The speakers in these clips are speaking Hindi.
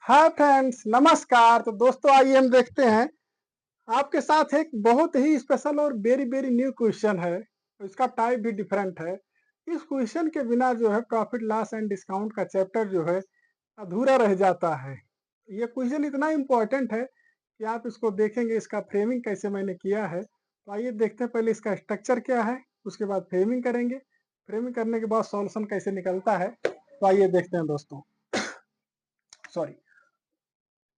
हाय फ्रेंड्स, नमस्कार। तो दोस्तों आइए हम देखते हैं आपके साथ एक बहुत ही स्पेशल और वेरी वेरी न्यू क्वेश्चन है। इसका टाइप भी डिफरेंट है। इस क्वेश्चन के बिना जो है प्रॉफिट लॉस एंड डिस्काउंट का चैप्टर जो है अधूरा रह जाता है। ये क्वेश्चन इतना इम्पोर्टेंट है कि आप इसको देखेंगे, इसका फ्रेमिंग कैसे मैंने किया है। तो आइए देखते हैं पहले इसका स्ट्रक्चर क्या है, उसके बाद फ्रेमिंग करेंगे। फ्रेमिंग करने के बाद सॉल्यूशन कैसे निकलता है। तो आइए देखते हैं दोस्तों। सॉरी,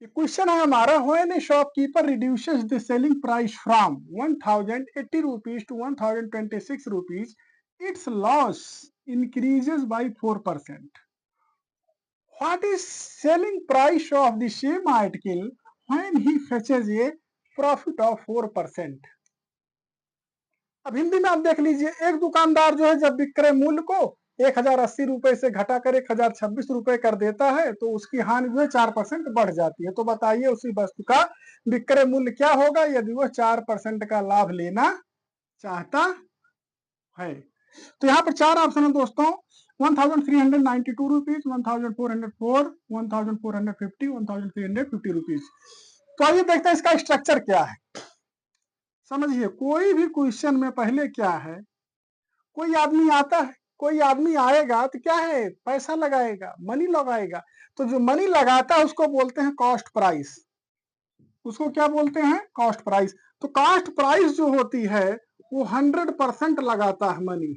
ये क्वेश्चन है हमारा। When A shopkeeper reduces the selling price from 1080 rupees to 1026 rupees, its loss increases by 4%. What is selling price of the same article when he fetches a profit of 4%? अब हिंदी में आप देख लीजिए, एक दुकानदार जो है जब विक्रय मूल्य को 1080 रुपए से घटाकर 1026 रुपए कर देता है तो उसकी हानि जो है 4% बढ़ जाती है। तो बताइए उसी वस्तु का विक्रय मूल्य क्या होगा यदि वह 4% का लाभ लेना चाहता है। तो यहाँ पर चार ऑप्शन है दोस्तों, 1392 रुपीज, 1404, 1450, 1350 रुपीज। तो आइए देखते हैं इसका स्ट्रक्चर क्या है। समझिए, कोई भी क्वेश्चन में पहले क्या है, कोई आदमी आता है, कोई आदमी आएगा तो क्या है, पैसा लगाएगा, मनी लगाएगा। तो जो मनी लगाता है उसको बोलते हैं कॉस्ट प्राइस। उसको क्या बोलते हैं, कॉस्ट प्राइस। तो कॉस्ट प्राइस जो होती है वो 100% लगाता है मनी।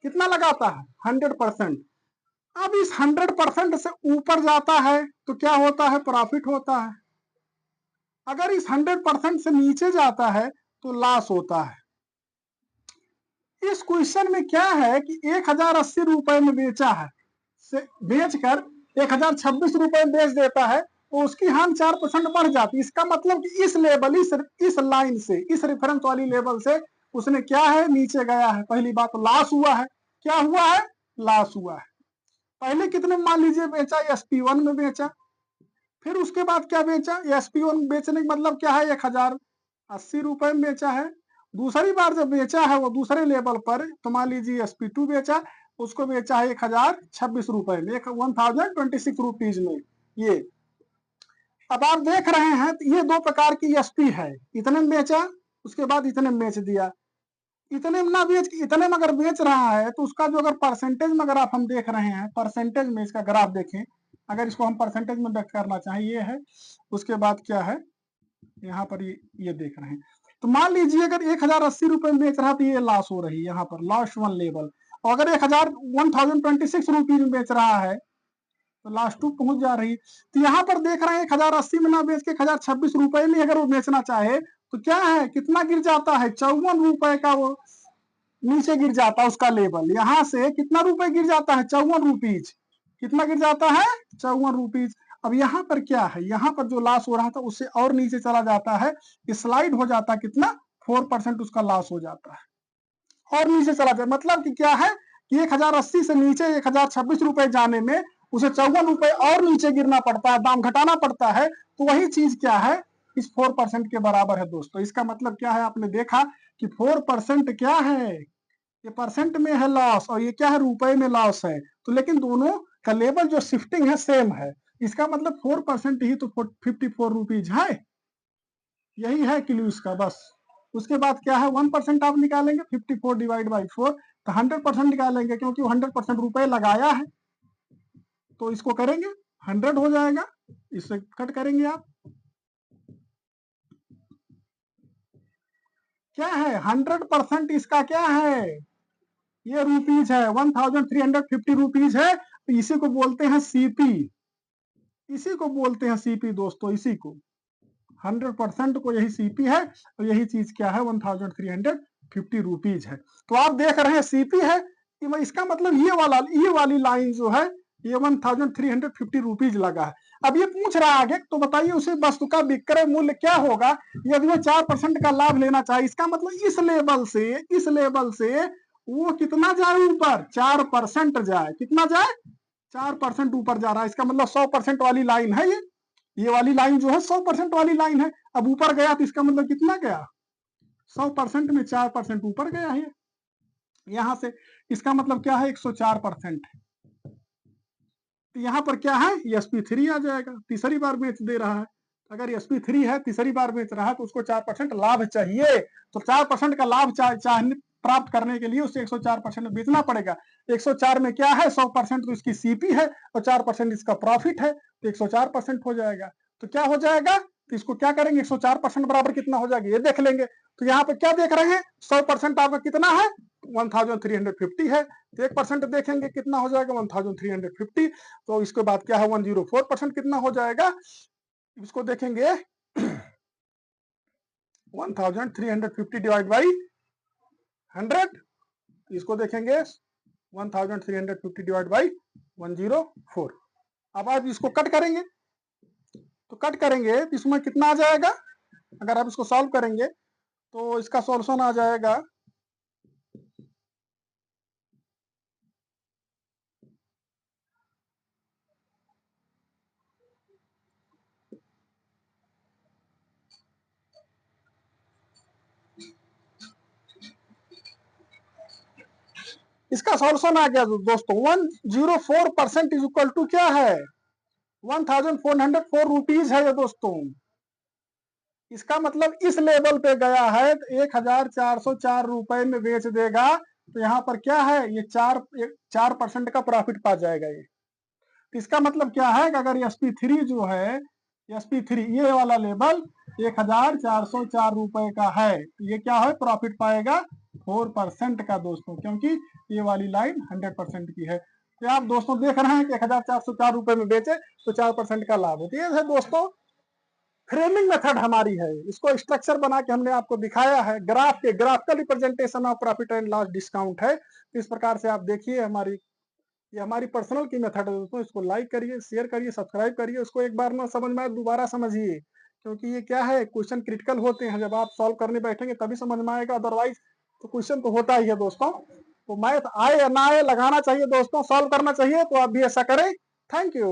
कितना लगाता है, 100%। अब इस 100% से ऊपर जाता है तो क्या होता है, प्रॉफिट होता है। अगर इस 100% से नीचे जाता है तो लॉस होता है। इस क्वेश्चन में क्या है कि 1080 रुपए में बेचा है, बेचकर 1026 रुपए में बेच देता है तो उसकी हानि 4% बढ़ जाती है। इसका मतलब कि इस लेवल, इस लाइन से, इस रेफरेंस वाली लेवल से उसने क्या है, नीचे गया है। पहली बात तो लॉस हुआ है। क्या हुआ है, लॉस हुआ है। पहले कितने मान लीजिए बेचा, SP1 में बेचा। फिर उसके बाद क्या बेचा, SP1 बेचने का मतलब क्या है, 1080 रुपए में बेचा है। दूसरी बार जब बेचा है वो दूसरे लेवल पर, तो मान लीजिए SP2 बेचा, उसको बेचा है 1026 रुपए में, 1026 रुपीज में। ये अब आप देख रहे हैं तो ये दो प्रकार की SP है। इतने में बेचा, उसके बाद इतने में बेच दिया। इतने में ना बेच के इतने में अगर बेच रहा है तो उसका जो अगर परसेंटेज में अगर आप हम देख रहे हैं, परसेंटेज में इसका ग्राफ देखें, अगर इसको हम परसेंटेज में व्यक्त करना चाहें, ये है। उसके बाद क्या है, यहाँ पर ये देख रहे हैं। तो मान लीजिए अगर 1080 रुपए में बेच रहा तो ये लॉस हो रही है, यहाँ पर लास्ट वन लेवल। और अगर 1026 रुपीज में बेच रहा है तो लास्ट टू पहुंच जा रही है। तो यहाँ पर देख रहे हैं 1080 में ना बेच के 1026 रुपए में अगर वो बेचना चाहे तो क्या है, कितना गिर जाता है, 54 रुपए का वो नीचे गिर जाता है उसका लेवल। यहाँ से कितना रुपए गिर जाता है, 54 रुपीज। कितना गिर जाता है, 54 रुपीज। अब यहाँ पर क्या है, यहाँ पर जो लॉस हो रहा था उससे और नीचे चला जाता है, स्लाइड हो जाता है। कितना, 4% उसका लॉस हो जाता है और नीचे चला जाता है। मतलब कि क्या है कि 1080 से नीचे 1026 रुपए जाने में उसे 54 रुपए और नीचे गिरना पड़ता है, दाम घटाना पड़ता है। तो वही चीज क्या है, इस 4% के बराबर है दोस्तों। इसका मतलब क्या है, आपने देखा कि 4% क्या है, ये परसेंट में है लॉस और ये क्या है, रुपए में लॉस है। तो लेकिन दोनों का लेवल जो शिफ्टिंग है सेम है। इसका मतलब 4% ही तो 54 रुपीज है। यही है क्लू इसका, बस। उसके बाद क्या है, 1% आप निकालेंगे, 54 डिवाइड बाई 4, तो 100% निकालेंगे क्योंकि वो 100% रुपए लगाया है। तो इसको करेंगे, 100 हो जाएगा। इससे कट करेंगे आप, क्या है, 100% इसका क्या है, ये रुपीज है, 1350 रुपीज है। तो इसी को बोलते हैं सीपी। इसी को बोलते हैं सीपी दोस्तों, इसी को 100% को यही सीपी है। और यही चीज क्या है, 1350 रुपीज है। तो आप देख रहे हैं सीपी है, इसका मतलब ये वाली लाइन जो है ये 1350 रुपीज लगा है। अब ये पूछ रहा है आगे, तो बताइए उसी वस्तु का विक्रय मूल्य क्या होगा यदि वो 4% का लाभ लेना चाहे। इसका मतलब इस लेवल से वो कितना जाए ऊपर, 4% जाए। कितना जाए, 4% ऊपर जा रहा है। इसका मतलब 100% वाली लाइन है ये वाली लाइन जो है 100% वाली लाइन है। अब ऊपर गया तो इसका मतलब कितना गया, 100% में 4% ऊपर गया है यहां से। इसका मतलब क्या है, 104%। तो यहाँ पर क्या है, SP3 आ जाएगा, तीसरी बार बेच दे रहा है। अगर SP3 है, तीसरी बार बेच रहा है, तो उसको 4% लाभ चाहिए। तो 4% का लाभ चाहिए प्राप्त करने के लिए उसे 104% में बेचना पड़ेगा। 104 में क्या है, 100% तो इसकी CP है और 4% इसका प्रॉफिट है, तो 104% हो जाएगा। तो क्या हो जाएगा, तो इसको क्या करेंगे, 104% बराबर कितना हो जाएगा ये देख लेंगे। तो यहाँ पे क्या देख रहे हैं, 100% आपका कितना है, 1350 है। तो 1% देखेंगे कितना हो जाएगा, 1350। तो इसके बाद क्या है, 104% कितना हो जाएगा, इसको देखेंगे 1350 डिवाइड बाई 100, इसको देखेंगे 1350 डिवाइड बाई 104। अब आप इसको कट करेंगे, तो कट करेंगे तो इसमें कितना आ जाएगा, अगर आप इसको सॉल्व करेंगे तो इसका सॉल्यूशन आ जाएगा इसका सॉल्यूशन आ गया दोस्तों, 104% इज इक्वल टू क्या है, 1404 है ये दोस्तों। इसका मतलब इस लेवल पे गया है तो 1404 में बेच देगा, तो यहाँ पर क्या है, ये 4% का प्रॉफिट पा जाएगा ये। तो इसका मतलब क्या है कि अगर SP3 जो है, SP3 ये वाला लेवल 1404 का है, तो ये क्या है, प्रॉफिट पाएगा 4% का दोस्तों, क्योंकि ये वाली लाइन 100% की है। तो आप दोस्तों देख रहे हैं कि 1404 में बेचे तो 4% का लाभ होता है। ये है दोस्तों फ्रेमिंग मेथड हमारी है, इसको स्ट्रक्चर बना के हमने आपको दिखाया है, graphical representation of profit and loss discount है। इस प्रकार से आप देखिए ये हमारी पर्सनल की मेथड है दोस्तों। इसको लाइक करिए, शेयर करिए, सब्सक्राइब करिए। उसको एक बार ना समझ में आए दोबारा समझिए, क्योंकि ये क्या है, क्वेश्चन क्रिटिकल होते हैं, जब आप सॉल्व करने बैठेंगे तभी समझ में आएगा, अदरवाइज तो क्वेश्चन तो होता ही है दोस्तों। तो मैथ आए या ना आए लगाना चाहिए दोस्तों, सॉल्व करना चाहिए, तो आप भी ऐसा करें। Thank you.